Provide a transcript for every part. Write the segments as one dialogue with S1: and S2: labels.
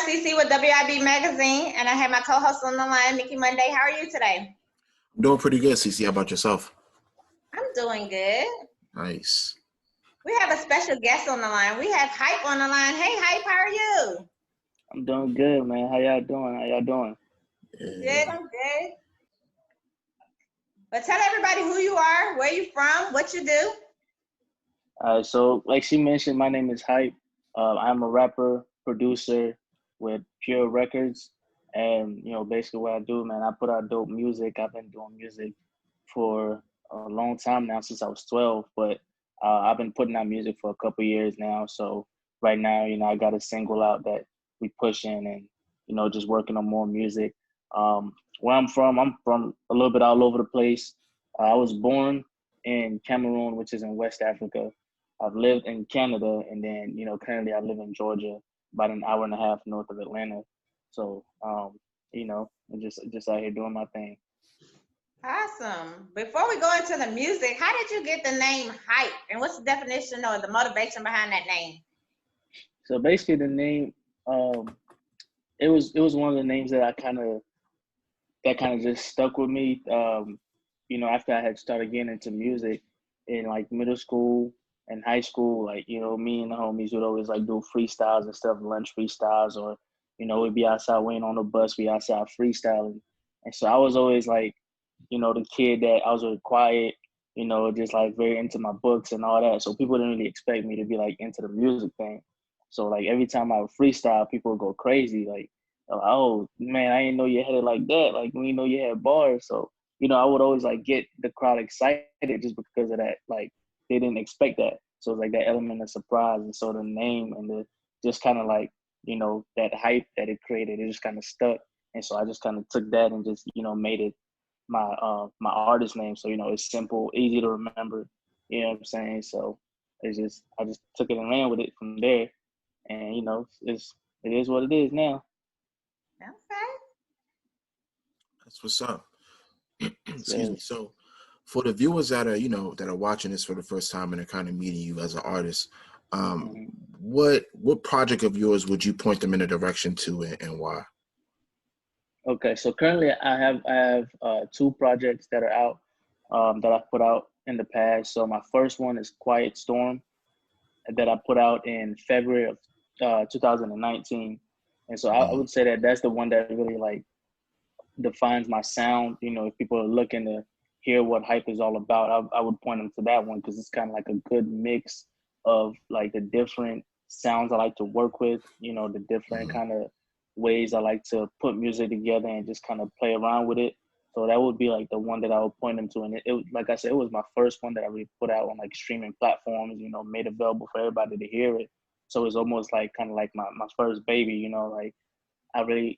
S1: CC with WIB Magazine, and I have my co-host on the line, Nikki Monday. How are you today?
S2: I'm doing pretty good, CC. How about yourself?
S1: I'm doing good.
S2: Nice.
S1: We have a special guest on the line. We have Hype on the line. Hey, Hype, how are you?
S3: I'm doing good, man. How y'all doing?
S1: Good, I'm good. But tell everybody who you are, where you from, what you do.
S3: So like she mentioned, my name is Hype. I'm a rapper, producer with Pure Records. And, basically what I do, man, I put out dope music. I've been doing music for a long time now, since I was 12. But I've been putting out music for a couple years now. So right now, I got a single out that we pushing and, just working on more music. Where I'm from a little bit all over the place. I was born in Cameroon, which is in West Africa. I've lived in Canada, and then, currently I live in Georgia, about an hour and a half north of Atlanta. So, I'm just out here doing my thing.
S1: Awesome. Before we go into the music, how did you get the name Hype? And what's the definition or the motivation behind that name?
S3: So basically the name, it was one of the names that kind of just stuck with me. After I had started getting into music in like middle school and high school, like, me and the homies would always like do freestyles and stuff, lunch freestyles, or, we'd be outside waiting on the bus, we outside freestyling. And so I was always like, the kid that I was really quiet, just like very into my books and all that. So people didn't really expect me to be like into the music thing. So like every time I would freestyle, people would go crazy. Like, oh man, I didn't know you had it like that. Like, we know you had bars. So, I would always like get the crowd excited just because of that. Like, they didn't expect that. So it's like that element of surprise. And so the name and the just kind of like, that hype that it created, it just kind of stuck. And so I just kind of took that and just, made it my my artist name. So, it's simple, easy to remember. You know what I'm saying? So I just took it and ran with it from there. And, it is what it is now.
S1: Okay.
S2: That's what's up. Excuse me. So for the viewers that are, that are watching this for the first time and are kind of meeting you as an artist, what project of yours would you point them in a direction to, and why?
S3: Okay, so currently I have two projects that are out, that I've put out in the past. So my first one is Quiet Storm, that I put out in February of 2019. And so I would say that that's the one that really like defines my sound. If people are looking to hear what hype is all about, I would point them to that one, because it's kind of like a good mix of like the different sounds I like to work with, the different kind of ways I like to put music together and just kind of play around with it. So that would be like the one that I would point them to. And it like I said, it was my first one that I really put out on like streaming platforms, made available for everybody to hear it. So it's almost like kind of like my first baby, like I really,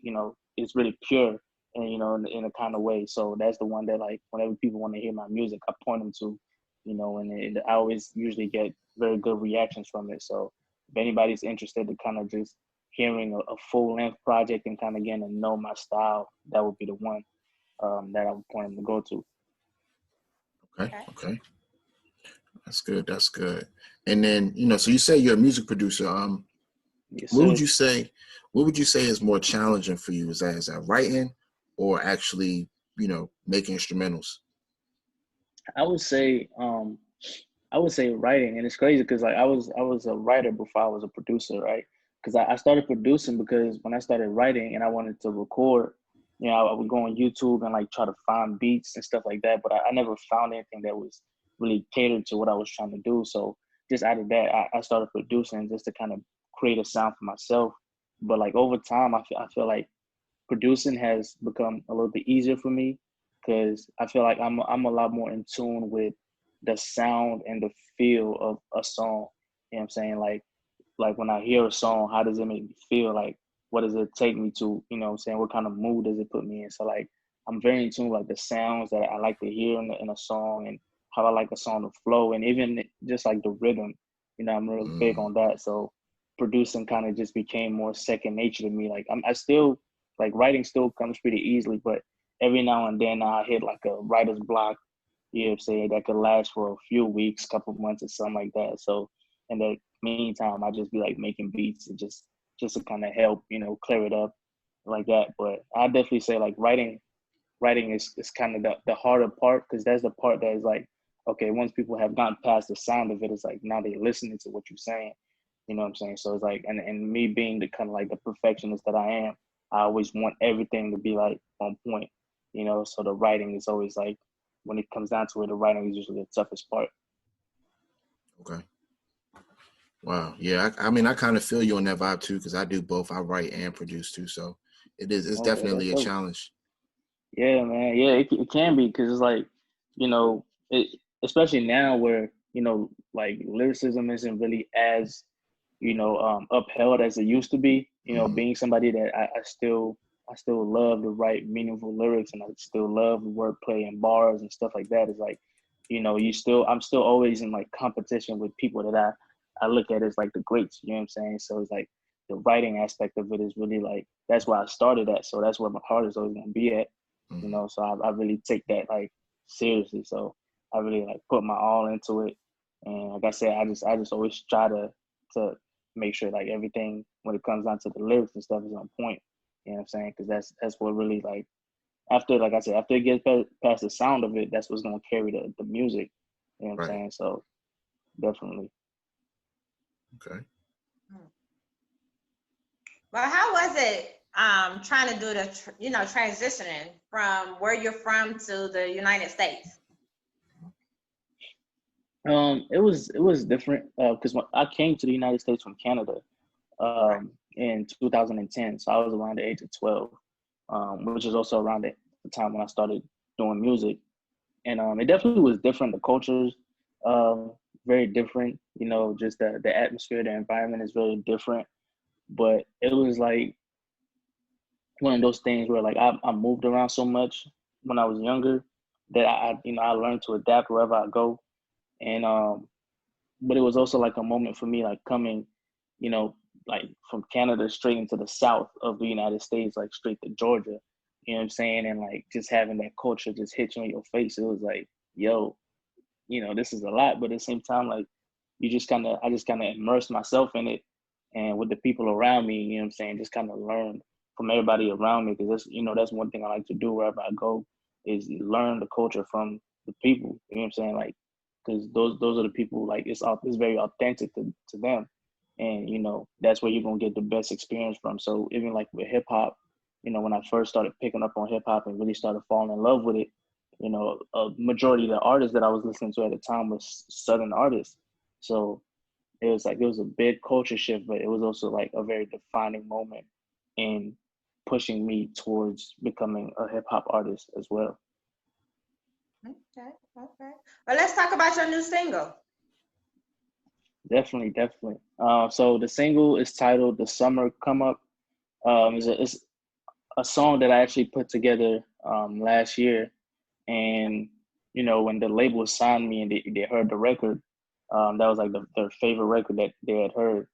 S3: it's really pure and, in a kind of way. So that's the one that like, whenever people want to hear my music, I point them to, and I always usually get very good reactions from it. So if anybody's interested to kind of just hearing a full length project and kind of getting to know my style, that would be the one that I would point them to go to.
S2: Okay. That's good. And then, so you say you're a music producer.
S3: Yes,
S2: what would you say is more challenging for you? Is that writing or actually, making instrumentals?
S3: I would say writing, and it's crazy because like I was a writer before I was a producer, right? Because I started producing because when I started writing and I wanted to record, I would go on YouTube and like try to find beats and stuff like that, but I never found anything that was really catered to what I was trying to do. So just out of that, I started producing just to kind of create a sound for myself. But like over time, I feel like producing has become a little bit easier for me, because I feel like I'm a lot more in tune with the sound and the feel of a song. You know what I'm saying? Like when I hear a song, how does it make me feel? Like, what does it take me to? You know what I'm saying? What kind of mood does it put me in? So like, I'm very in tune with like the sounds that I like to hear in a song, and how I like a song to flow, and even just like the rhythm. I'm real big on that. So producing kind of just became more second nature to me. Like I still like writing still comes pretty easily, but every now and then I hit like a writer's block. You know what I'm saying? That could last for a few weeks, couple months, or something like that. So in the meantime, I just be like making beats and just just to kind of help, clear it up like that. But I definitely say like writing is kind of the harder part, because that's the part that is like, okay, once people have gotten past the sound of it, it's like now they're listening to what you're saying. You know what I'm saying? So it's like, and me being the kind of like the perfectionist that I am, I always want everything to be like on point, so the writing is always like, when it comes down to it, the writing is usually the toughest part.
S2: Okay. Wow. Yeah. I mean, I kind of feel you on that vibe too, because I do both. I write and produce too. So it's
S3: Okay, that's
S2: definitely a
S3: dope.
S2: challenge.
S3: Yeah, man. Yeah, it can be, because it's like, it, especially now where, like lyricism isn't really as, upheld as it used to be.
S2: Mhm.
S3: Being somebody that I still love to write meaningful lyrics, and I still love the wordplay and bars and stuff like that. Is like, I'm still always in like competition with people that I look at as like the greats. You know what I'm saying? So it's like the writing aspect of it is really like, that's where I started at. So that's where my heart is always gonna be at.
S2: Mhm.
S3: So I really take that like seriously. So I really like put my all into it. And like I said, I just always try to make sure like everything when it comes down to the lyrics and stuff is on point. You know what I'm saying? Because that's what really like, after, like I said, after it gets past the sound of it, that's what's gonna carry the music. You know what I'm
S2: Right.
S3: saying? So definitely.
S2: Okay.
S1: Well, how was it trying to do the transitioning from where you're from to the United States?
S3: It was different, because when I came to the United States from Canada
S1: Right.
S3: in 2010, so I was around the age of 12, which is also around the time when I started doing music. And it definitely was different. The cultures, very different. Just the atmosphere, the environment is very different. But it was like one of those things where like I moved around so much when I was younger that I learned to adapt wherever I go. And but it was also like a moment for me, like coming, you know, like from Canada straight into the south of the United States, like straight to Georgia. You know what I'm saying? And like just having that culture just hit you in your face. It was like, yo, this is a lot, but at the same time, like I just kind of immersed myself in it, and with the people around me, you know what I'm saying, just kind of learned from everybody around me, because that's one thing I like to do wherever I go, is learn the culture from the people. You know what I'm saying, like, because those are the people, like it's very authentic to them, and that's where you're gonna get the best experience from. So even like with hip hop, when I first started picking up on hip hop and really started falling in love with it, a majority of the artists that I was listening to at the time was Southern artists. So it was a big culture shift, but it was also like a very defining moment in pushing me towards becoming a hip hop artist as well.
S1: Okay. Okay. Well, let's talk about your new single.
S3: Definitely, definitely. So the single is titled "The Summer Come Up." It's a song that I actually put together last year, and when the label signed me and they heard the record, that was like their favorite record that they had heard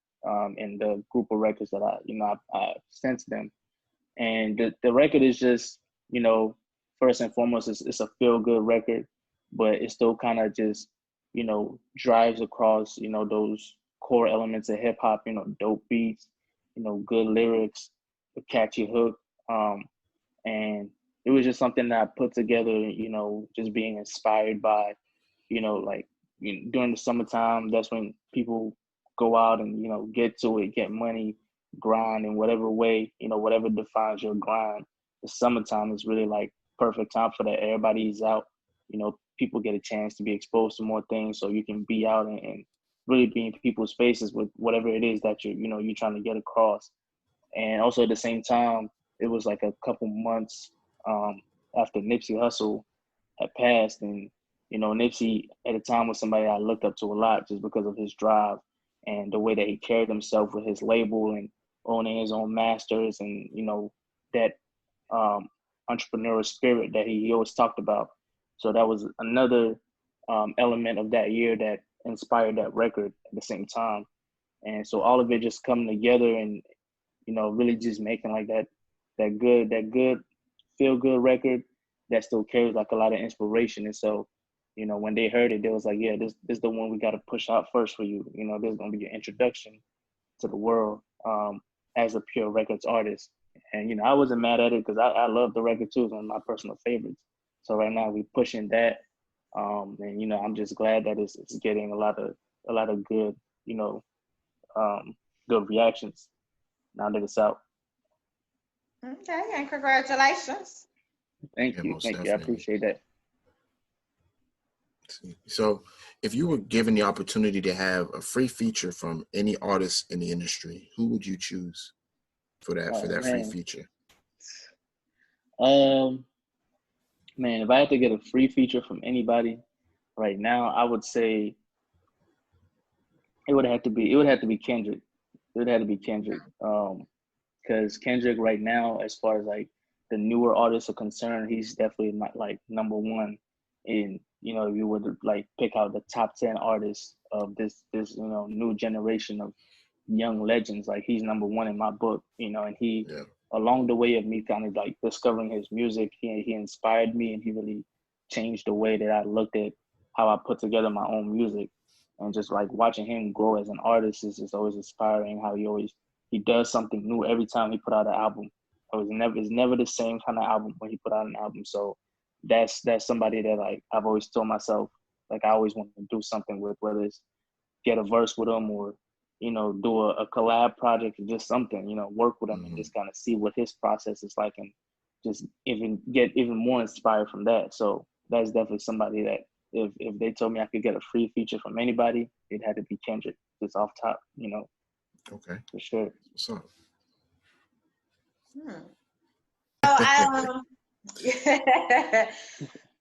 S3: in the group of records that I sent to them. And the record is just, first and foremost, it's a feel good record, but it still kind of just drives across those core elements of hip hop, dope beats, good lyrics, a catchy hook. And it was just something that I put together, just being inspired by, like, during the summertime, that's when people go out and, get to it, get money, grind in whatever way, whatever defines your grind. The summertime is really like perfect time for that. Everybody's out, people get a chance to be exposed to more things, so you can be out and really be in people's faces with whatever it is that you're trying to get across. And also at the same time, it was like a couple months um, after Nipsey Hussle had passed, and Nipsey at the time was somebody I looked up to a lot just because of his drive and the way that he carried himself with his label and owning his own masters, and that um, entrepreneurial spirit that he always talked about. So that was another element of that year that inspired that record at the same time. And so all of it just coming together, and really just making like that good feel good record that still carries like a lot of inspiration. And so, when they heard it, they was like, yeah, this is the one we got to push out first for you. This is gonna be your introduction to the world. as a Pure Records artist. And, you know, I wasn't mad at it because I love the record too. It's one of my personal favorites. So right now we pushing that. And, you know, I'm just glad that it's getting a lot of good, you know, good reactions now that it's out.
S1: Okay, and congratulations.
S3: Thank
S2: Yeah,
S3: you.
S2: most
S3: Thank you. I
S2: definitely.
S3: appreciate that.
S2: So, if you were given the opportunity to have a free feature from any artist in the industry, who would you choose for
S3: Oh
S2: that free
S3: man.
S2: feature?
S3: Man, if I had to get a free feature from anybody right now, I would say it would have to be Kendrick. It would have to be Kendrick. Because Kendrick right now, as far as like the newer artists are concerned, he's definitely not like number one in, you know, if you were to like pick out the top 10 artists of this you know, new generation of young legends, like he's number one in my book, you know. And he,
S2: Yeah.
S3: along the way of me kind of like discovering his music, he inspired me, and he really changed the way that I looked at how I put together my own music. And just like watching him grow as an artist is always inspiring. How he does something new every time he put out an album. It's never the same kind of album when he put out an album. So that's somebody that like I've always told myself, like I always want to do something with, whether it's get a verse with him, or, you know, do a collab project, or just something, you know, work with him and just kind of see what his process is like, and just even get even more inspired from that. So that's definitely somebody that if they told me I could get a free feature from anybody, it had to be Kendrick, just off top, you know.
S2: Okay.
S3: For sure.
S2: What's up?
S1: So,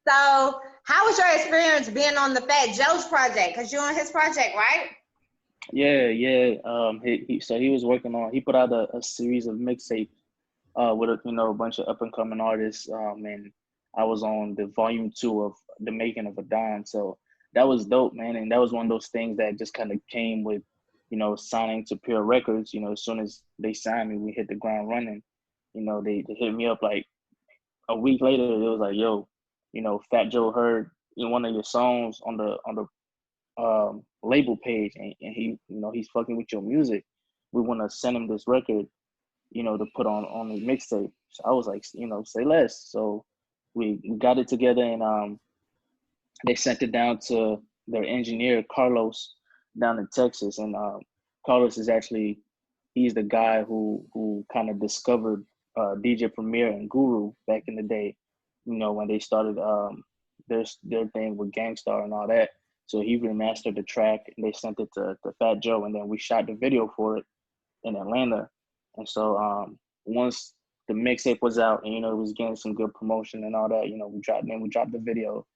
S1: so how was your experience being on the Fat Joe's project? Because you're on his project, right?
S3: Yeah. He was working on. He put out a series of mixtapes with a, you know, a bunch of up and coming artists. And I was on the volume 2 of The Making of a Don. So that was dope, man. And that was one of those things that just kind of came with, you know, signing to Pure Records. You know, as soon as they signed me, we hit the ground running. You know, they hit me up like a week later. It was like, yo, you know, Fat Joe heard in one of your songs on the label page, and he, you know, he's fucking with your music. We want to send him this record, you know, to put on his mixtape. So I was like, you know, say less. So we got it together, and they sent it down to their engineer Carlos down in Texas. And Carlos is actually, he's the guy who kind of discovered DJ Premier and Guru back in the day, you know, when they started their thing with Gangstar and all that. So he remastered the track, and they sent it to Fat Joe, and then we shot the video for it in Atlanta. And so once the mixtape was out, and, you know, it was getting some good promotion and all that, you know, we dropped the video,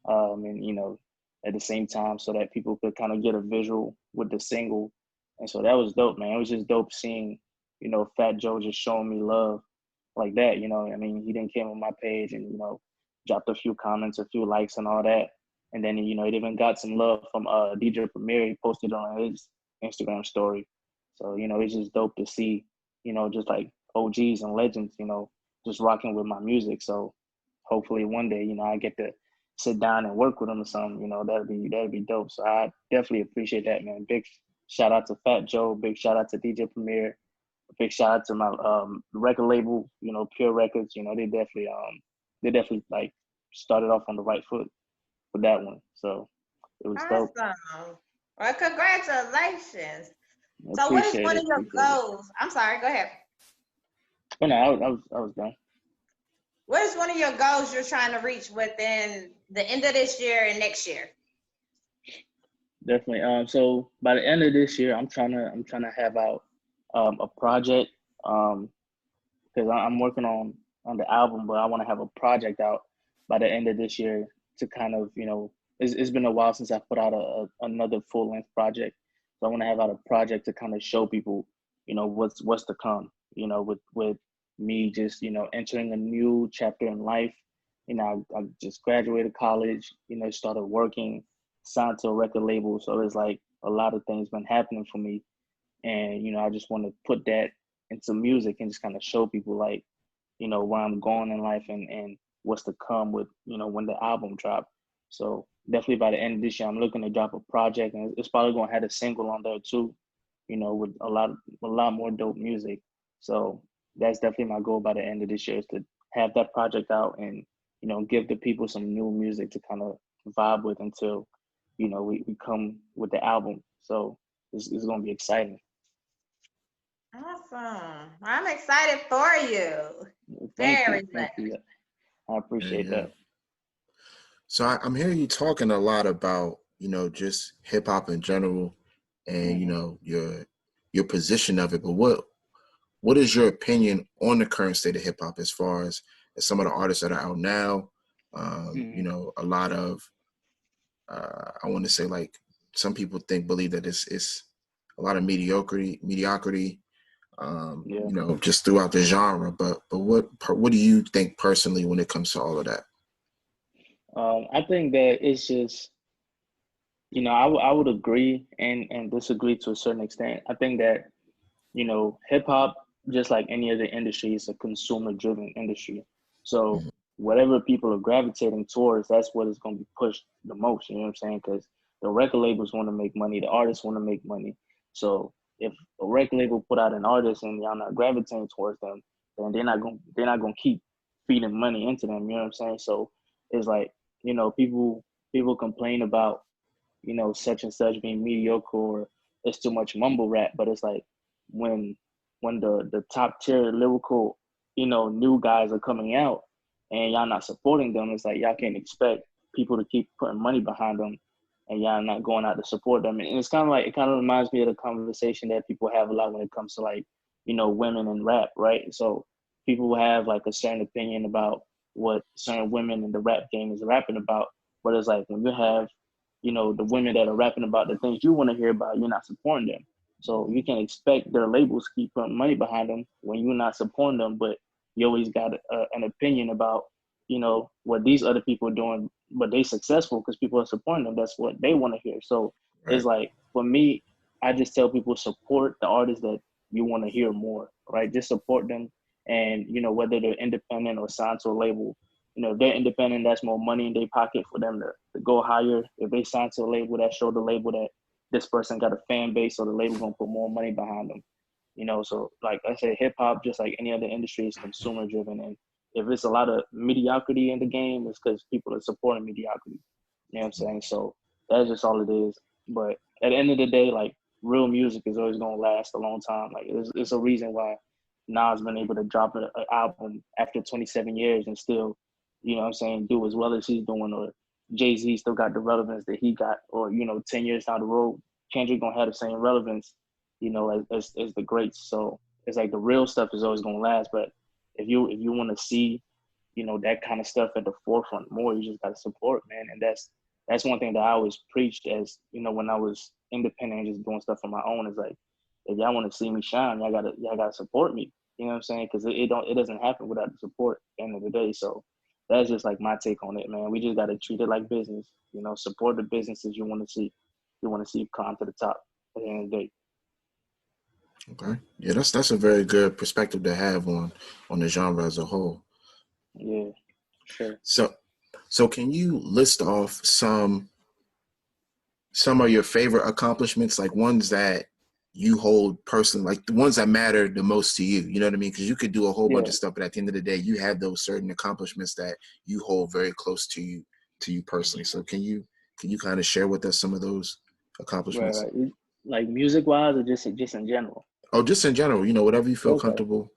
S3: and, you know, at the same time, so that people could kind of get a visual with the single. And so that was dope, man. It was just dope seeing, you know, Fat Joe just showing me love like that. You know, I mean, he didn't came on my page and, you know, dropped a few comments, a few likes and all that. And then, you know, it even got some love from DJ Premier. He posted on his Instagram story. So, you know, it's just dope to see, you know, just like OGs and legends, you know, just rocking with my music. So hopefully one day, you know, I get to sit down and work with them or something, you know, that'd be dope. So I definitely appreciate that, man. Big shout out to Fat Joe, big shout out to DJ Premier, big shout out to my record label, you know, Pure Records. You know, they definitely like started off on the right foot with that one. So it was dope.
S1: Awesome. Well, congratulations.
S3: I
S1: So what is
S3: appreciate
S1: one
S3: it.
S1: of your goals? I'm sorry, go ahead.
S3: Oh no, I was done.
S1: What is one of your goals you're trying to reach within the end of this year and next year?
S3: Definitely. So by the end of this year, I'm trying to have out a project, because I'm working on the album, but I want to have a project out by the end of this year to kind of, you know, it's been a while since I put out another full length project. So I want to have out a project to kind of show people, you know, what's to come, you know, with me just, you know, entering a new chapter in life. You know, I just graduated college, you know, started working, signed to a record label. So there's like a lot of things been happening for me. And, you know, I just want to put that into music and just kind of show people like, you know, where I'm going in life, and what's to come with, you know, when the album drop. So definitely by the end of this year, I'm looking to drop a project, and it's probably going to have a single on there too, you know, with a lot more dope music. So that's definitely my goal by the end of this year is to have that project out and, you know, give the people some new music to kind of vibe with until, you know, we come with the album. So it's going to be exciting.
S1: Awesome. I'm excited for you.
S3: Thank
S1: Very
S3: you.
S1: much.
S3: Thank you. I
S2: Yeah,
S3: appreciate
S2: yeah.
S3: that.
S2: So I'm hearing you talking a lot about, you know, just hip hop in general, and you
S3: Mhm.
S2: know your position of it. But what is your opinion on the current state of hip hop as far as some of the artists that are out now? You
S3: Mhm.
S2: know, a lot of I want to say, like, some people believe that it's a lot of mediocrity.
S3: Yeah.
S2: You know, just throughout the genre. But what do you think personally when it comes to all of that?
S3: I think that it's just, you know, I would agree and disagree to a certain extent. I think that, you know, hip hop, just like any other industry, is a consumer driven industry. So
S2: Mhm.
S3: whatever people are gravitating towards, that's what is going to be pushed the most. You know what I'm saying? Because the record labels want to make money, the artists want to make money. So if a record label put out an artist and y'all not gravitating towards them, then they're not gonna keep feeding money into them. You know what I'm saying? So it's like, you know, people complain about, you know, such and such being mediocre or it's too much mumble rap, but it's like when the top tier lyrical, you know, new guys are coming out and y'all not supporting them, it's like y'all can't expect people to keep putting money behind them and y'all not going out to support them. And it's kind of like, it kind of reminds me of the conversation that people have a lot when it comes to like, you know, women in rap, right? So people have like a certain opinion about what certain women in the rap game is rapping about, but it's like when you have, you know, the women that are rapping about the things you want to hear about, you're not supporting them. So you can expect their labels to keep putting money behind them when you're not supporting them, but you always got an opinion about, you know, what these other people are doing, but they successful because people are supporting them. That's what they want to hear. So it's
S2: Right.
S3: like, for me, I just tell people support the artists that you want to hear more, right? Just support them. And, you know, whether they're independent or signed to a label, you know, if they're independent, that's more money in their pocket for them to go higher. If they sign to a label, that show the label that this person got a fan base, so the label gonna put more money behind them. You know, so like I said, hip hop, just like any other industry, is consumer driven, and if it's a lot of mediocrity in the game, it's because people are supporting mediocrity. You know what I'm saying? So that's just all it is. But at the end of the day, like real music is always gonna last a long time. Like it's a reason why Nas been able to drop an album after 27 years and still, you know what I'm saying, do as well as he's doing, or Jay-Z still got the relevance that he got, or, you know, 10 years down the road, Kendrick gonna have the same relevance, you know, as the greats. So it's like the real stuff is always gonna last. But if you want to see, you know, that kind of stuff at the forefront more, you just gotta support, man. And that's one thing that I always preached as, you know, when I was independent and just doing stuff on my own, is like, if y'all want to see me shine, y'all gotta support me. You know what I'm saying? Because it doesn't happen without the support at the end of the day. So that's just like my take on it, man. We just gotta treat it like business. You know, support the businesses you want to see. You want to see climb to the top at the end of the day.
S2: Okay. Yeah, that's a very good perspective to have on the genre as a whole.
S3: Yeah, sure.
S2: So so can you list off some of your favorite accomplishments, like ones that you hold personally, like the ones that matter the most to you? You know what I mean? Because you could do a whole bunch
S3: Yeah,
S2: of stuff, but at the end of the day, you have those certain accomplishments that you hold very close to you personally. So can you kind of share with us some of those
S3: right,
S2: accomplishments?
S3: right. Like music wise, or just in general.
S2: Oh, just in general, you know, whatever you feel
S3: Okay,
S2: comfortable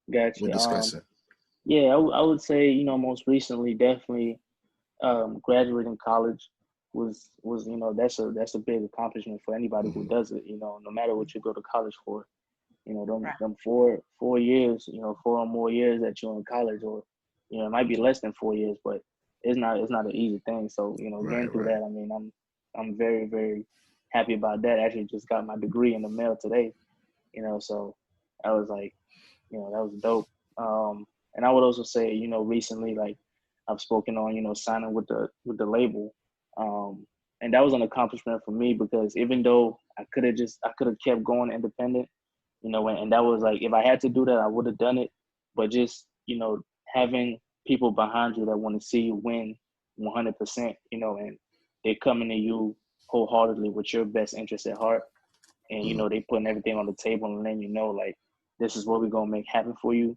S2: with
S3: gotcha.
S2: discussing.
S3: Yeah, I would say, you know, most recently, definitely graduating college was, you know, that's a big accomplishment for anybody who
S2: Hmm.
S3: does it. You know, no matter what you go to college for, you know, them
S1: Right.
S3: them 4 years, you know, 4 or more years that you're in college, or, you know, it might be less than 4 years, but it's not an easy thing. So, you know,
S2: Right,
S3: getting through
S2: right.
S3: that, I mean, I'm very, very happy about that. I actually just got my degree in the mail today, you know, so I was like, you know, that was dope. And I would also say, you know, recently, like I've spoken on, you know, signing with the label. Um, and that was an accomplishment for me because even though I could have kept going independent, you know, and that was like, if I had to do that, I would have done it. But just, you know, having people behind you that want to see you win 100%, you know, and they're coming to you wholeheartedly with your best interest at heart, and, you
S2: Mhm.
S3: know, they putting everything on the table and letting you know, like, this is what we're gonna make happen for you.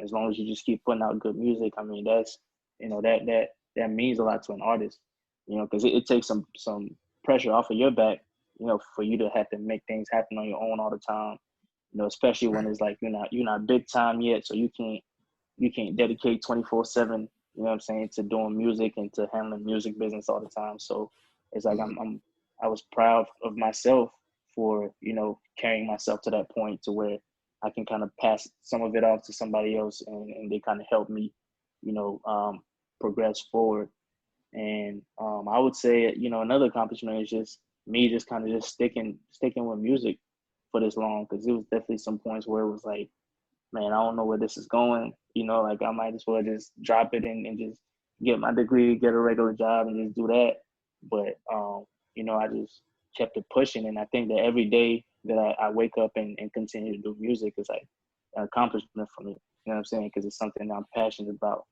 S3: As long as you just keep putting out good music, I mean, that's, you know, that means a lot to an artist, you know, because it takes some pressure off of your back, you know, for you to have to make things happen on your own all the time, you know, especially when it's like you're not big time yet, so you can't dedicate 24/7, you know what I'm saying, to doing music and to handling music business all the time. So it's like I was proud of myself for, you know, carrying myself to that point to where I can kind of pass some of it off to somebody else, and they kind of help me, you know, progress forward. And I would say, you know, another accomplishment is just me just kind of just sticking with music for this long, because it was definitely some points where it was like, man, I don't know where this is going. You know, like I might as well just drop it and just get my degree, get a regular job, and just do that. But you know, I just kept it pushing, and I think that every day that I wake up and continue to do music is like an accomplishment for me. You know what I'm saying? Because it's something that I'm passionate about,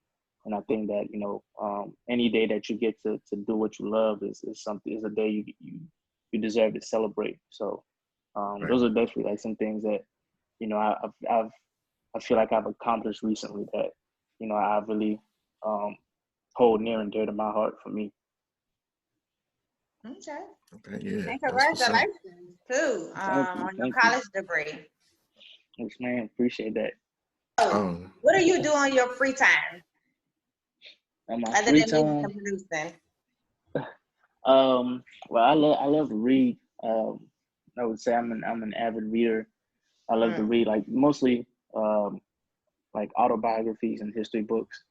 S3: and I think that, you know, any day that you get to do what you love is a day you deserve to celebrate. So those are definitely like some things that, you know, I feel like I've accomplished recently that, you know, I really hold near and dear to my heart for me.
S1: Okay.
S2: Okay, yeah.
S1: And
S2: That's what's up.
S1: congratulations too on your college degree.
S3: Thanks, man. Appreciate that.
S1: What do you do on your free time?
S3: On my
S1: Other
S3: free
S1: than music
S3: time,
S1: and producing.
S3: well, I love to read. I would say I'm an avid reader. I love to read, like mostly like autobiographies and history books.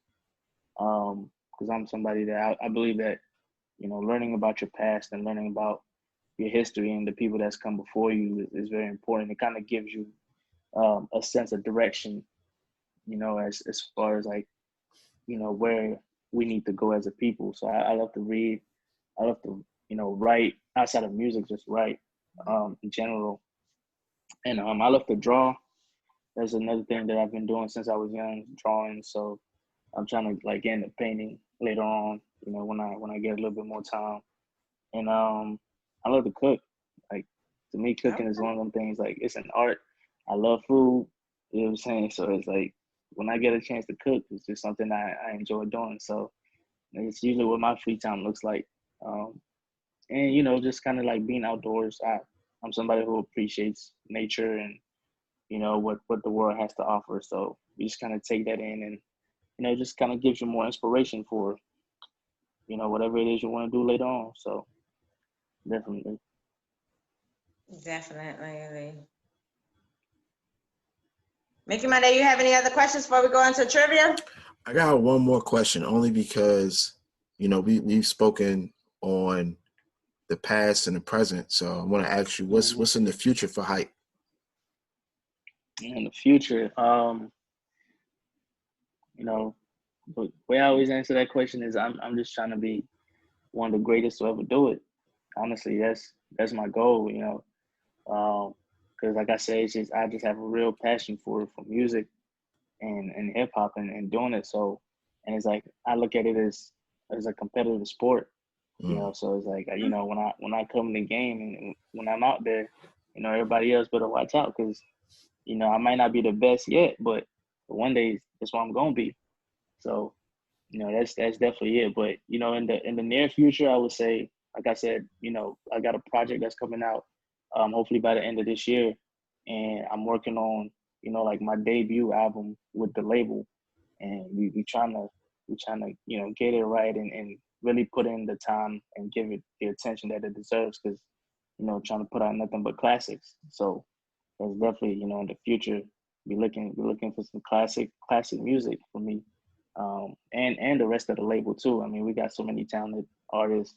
S3: Because I'm somebody that I believe that, you know, learning about your past and learning about your history and the people that's come before you is very important. It kind of gives you a sense of direction, you know, as far as like, you know, where we need to go as a people. So I love to read. I love to, you know, write outside of music, just write in general. And I love to draw. That's another thing that I've been doing since I was young, drawing. So I'm trying to like get into painting later on, you know, when I get a little bit more time. And I love to cook. Like, to me, cooking is one of them things, like, it's an art. I love food, you know what I'm saying? So it's like, when I get a chance to cook, it's just something I enjoy doing. So it's usually what my free time looks like. And, you know, just kind of like being outdoors. I'm somebody who appreciates nature and, you know, what the world has to offer. So you just kind of take that in, and, you know, just kind of gives you more inspiration for, you know, whatever it is you want to do later on. So definitely.
S1: Definitely. Mickey Monday, you have any other questions before we go into trivia?
S2: I got one more question, only because, you know, we've spoken on the past and the present. So I want to ask you, what's in the future for Hype?
S3: In the future, you know, the way I always answer that question is I'm just trying to be one of the greatest to ever do it. Honestly, that's my goal, you know. Because like I said, I just have a real passion for music and hip hop and doing it. So, and it's like I look at it as a competitive sport, you know. So it's like, you know, when I come in the game and when I'm out there, you know, everybody else better watch out, because, you know, I might not be the best yet, but one day that's what I'm gonna be. So, you know, that's definitely it. But, you know, in the near future, I would say, like I said, you know, I got a project that's coming out, hopefully by the end of this year, and I'm working on, you know, like my debut album with the label, and we trying to you know, get it right and really put in the time and give it the attention that it deserves, because, you know, trying to put out nothing but classics. So that's definitely, you know, in the future, be looking for some classic music for me, and the rest of the label too. I mean, we got so many talented artists.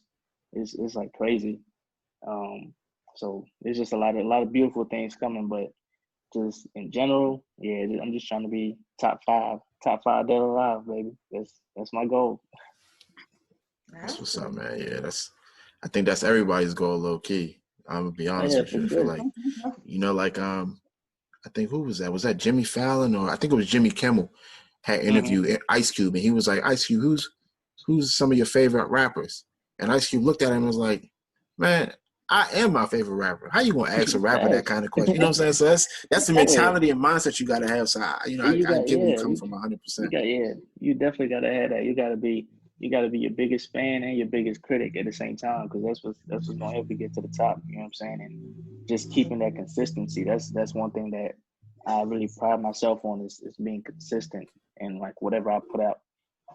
S3: It's like crazy. So there's just a lot of beautiful things coming, but just in general, yeah, I'm just trying to be top five dead or alive, baby. That's my goal.
S2: That's what's up, man. Yeah, I think that's everybody's goal, low key. I'm gonna be honest with you. I feel like, you know, like I think, who was that? Was that Jimmy Fallon, or I think it was Jimmy Kimmel had interviewed Ice Cube, and he was like, Ice Cube, who's some of your favorite rappers? And Ice Cube looked at him and was like, man, I am my favorite rapper. How you gonna ask a rapper that
S3: Facts.
S2: kind of question? You know what I'm saying? So that's the
S3: Yeah.
S2: mentality and mindset you gotta have. So I get where you come from 100%.
S3: You definitely gotta have that. You gotta be your biggest fan and your biggest critic at the same time, because that's what's gonna help you get to the top. You know what I'm saying? And just keeping that consistency. That's one thing that I really pride myself on is being consistent and like whatever I put out.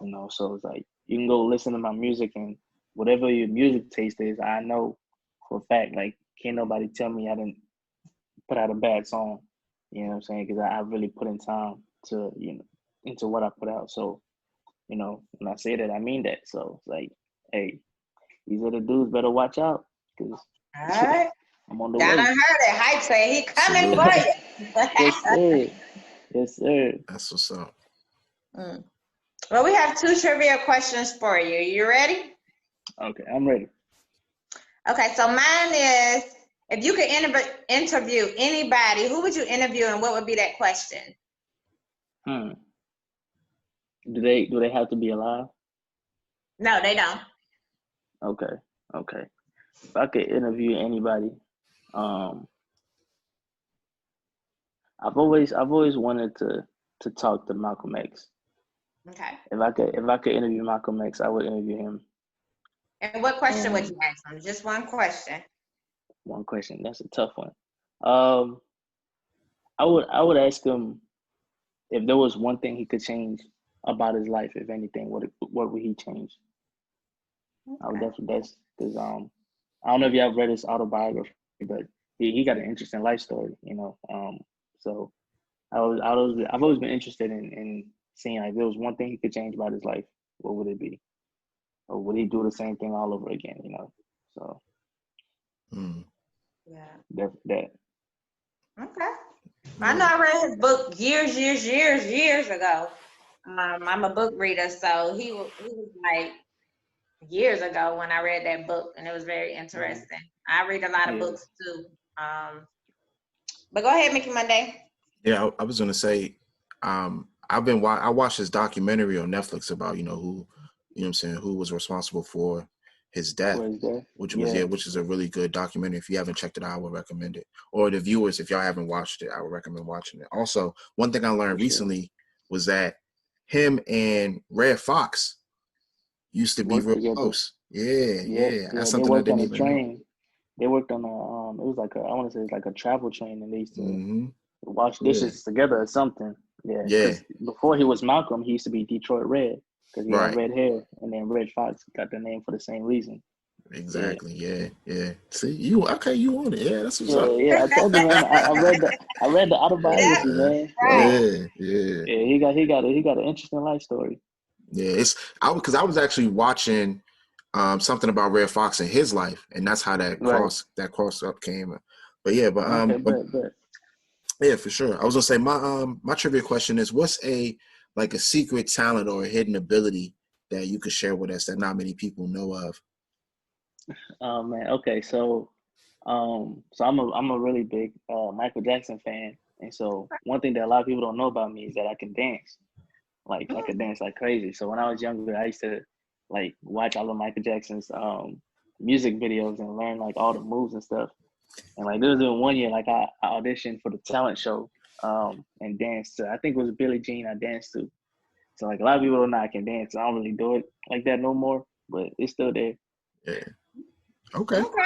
S3: You know, so it's like you can go listen to my music and whatever your music taste is, I know for a fact, like can't nobody tell me I didn't put out a bad song. You know what I'm saying? Because I really put in time to into what I put out. So when I say that, I mean that. So it's like, hey, these other dudes better watch out because
S1: All right.
S3: I'm on the
S1: Y'all done
S3: way.
S1: heard it. Hype say he coming for
S2: Absolutely.
S1: you.
S3: Yes, sir. Yes, sir.
S2: That's what's up.
S1: Mm. Well, we have 2 trivia questions for you. You ready?
S3: Okay, I'm ready.
S1: Okay, so mine is, if you could interview anybody, who would you interview and what would be that question?
S3: Do they have to be alive?
S1: No, they don't.
S3: Okay. If I could interview anybody, um, I've always wanted to talk to Malcolm X.
S1: Okay.
S3: If I could interview Malcolm X, I would interview him.
S1: And what question would
S3: And
S1: you ask him? Just one question.
S3: one question, that's a tough one. I would ask him if there was one thing he could change about his life, if anything, what would he change? I would
S1: Okay.
S3: definitely that's because I don't know if you have read his autobiography, but he got an interesting life story, So I've always been interested in seeing like if there was one thing he could change about his life, what would it be? Or would he do the same thing all over again? So
S1: Yeah.
S3: that.
S1: Okay. I know I read his book years ago. I'm a book reader, so he was like years ago when I read that book, and it was very interesting. I read a lot of
S3: Yeah.
S1: books too. But go ahead, Mickey Monday.
S2: Yeah, I was gonna say, I watched this documentary on Netflix about who, what I'm saying, who was responsible for his death,
S3: Where's that?
S2: which
S3: Yeah.
S2: is a really good documentary. If you haven't checked it out, I would recommend it. Or the viewers, if y'all haven't watched it, I would recommend watching it. Also, one thing I learned recently was that him and Red Fox used to be
S3: Worked
S2: real
S3: together.
S2: close. Yeah. That's
S3: They
S2: something I
S3: worked on
S2: didn't
S3: a
S2: even know.
S3: train. They worked on a it was like I want to say it's like a travel train, and they used to
S2: Mm-hmm.
S3: wash
S2: Yeah.
S3: dishes together or something. Yeah,
S2: Yeah.
S3: because before he was Malcolm, he used to be Detroit Red because he had
S2: Right.
S3: red hair, and then Red Fox got the name for the same reason.
S2: Exactly. Yeah. See, you okay? You on it? Yeah, that's what's up.
S3: Yeah. I told you, man. I read the
S1: Yeah,
S3: autobiography, man.
S1: right.
S2: Yeah.
S3: He got an interesting life story.
S2: Yeah, because I was actually watching something about Red Fox and his life, and that's how that
S3: Right.
S2: cross up came.
S3: Okay,
S2: But
S3: but
S2: yeah, for sure. I was gonna say my trivia question is, what's a secret talent or a hidden ability that you could share with us that not many people know of?
S3: man. Okay, so I'm a really big Michael Jackson fan, and so one thing that a lot of people don't know about me is that I can dance. Like I could dance like crazy. So when I was younger, I used to like watch all of Michael Jackson's music videos and learn like all the moves and stuff. And like there was even one year like I auditioned for the talent show and danced to, I think it was Billie Jean I danced to. So like a lot of people don't know I can dance. I don't really do it like that no more, but it's still there.
S2: Yeah. Okay.
S1: Okay.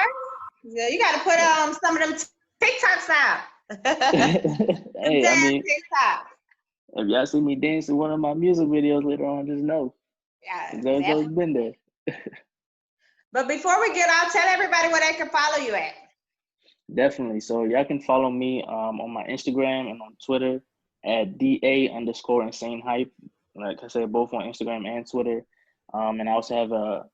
S1: Yeah, you got to put
S3: Yeah.
S1: some of them TikToks out. Them
S3: Hey, I
S1: damn
S3: mean,
S1: TikToks.
S3: if y'all see me dance in one of my music videos later on, just know
S1: Yeah,
S3: it's always
S1: definitely.
S3: been there.
S1: But before we get out, tell everybody where they can follow you at.
S3: Definitely. So y'all can follow me on my Instagram and on Twitter at DA_insane hype. Like I said, both on Instagram and Twitter. And I also have a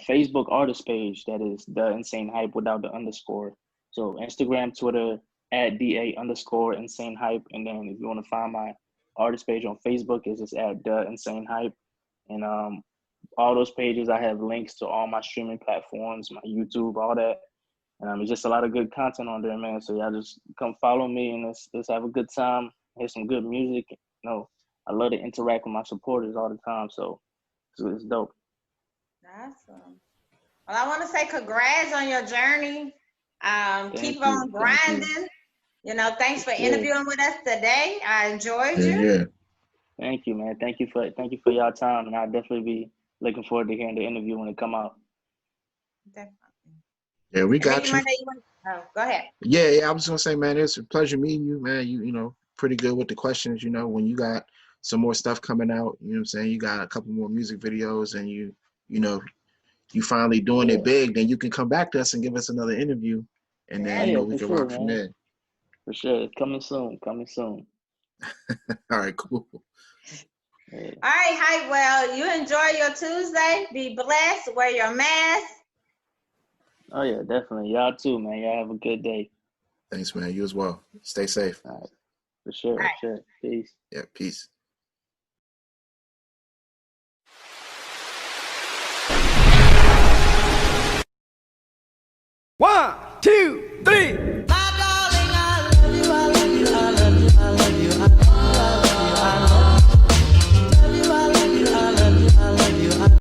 S3: Facebook artist page that is the Insane Hype without the underscore. So Instagram, Twitter at DA_insane hype. And then if you want to find my artist page on Facebook, it's just at the Insane Hype. And all those pages, I have links to all my streaming platforms, my YouTube, all that. And it's just a lot of good content on there, man. So y'all just come follow me and let's have a good time. Hear some good music. I love to interact with my supporters all the time. So it's dope.
S1: Awesome. Well, I want to say congrats on your journey. Keep on grinding. You know, thanks for interviewing with us today. I enjoyed you.
S2: Yeah.
S3: Thank you, man. Thank you for your time, and I'll definitely be looking forward to hearing the interview when it come out.
S1: Definitely.
S2: Yeah, we got
S1: Ricky
S2: you.
S1: Monday, go ahead.
S2: Yeah. I was gonna say, man, it's a pleasure meeting you, man. You know, pretty good with the questions. You know, when you got some more stuff coming out, you know what I'm saying? You got a couple more music videos, and you know, you finally doing it big, then you can come back to us and give us another interview, and then you know we can rock from there.
S3: For sure, coming soon.
S2: All right, cool.
S3: Yeah.
S1: All right, Hype. Well, you enjoy your Tuesday. Be blessed. Wear your mask.
S3: Oh yeah, definitely. Y'all too, man. Y'all have a good day.
S2: Thanks, man. You as well. Stay safe.
S3: All right. For sure. Peace.
S2: Yeah, peace.
S4: One, two, three.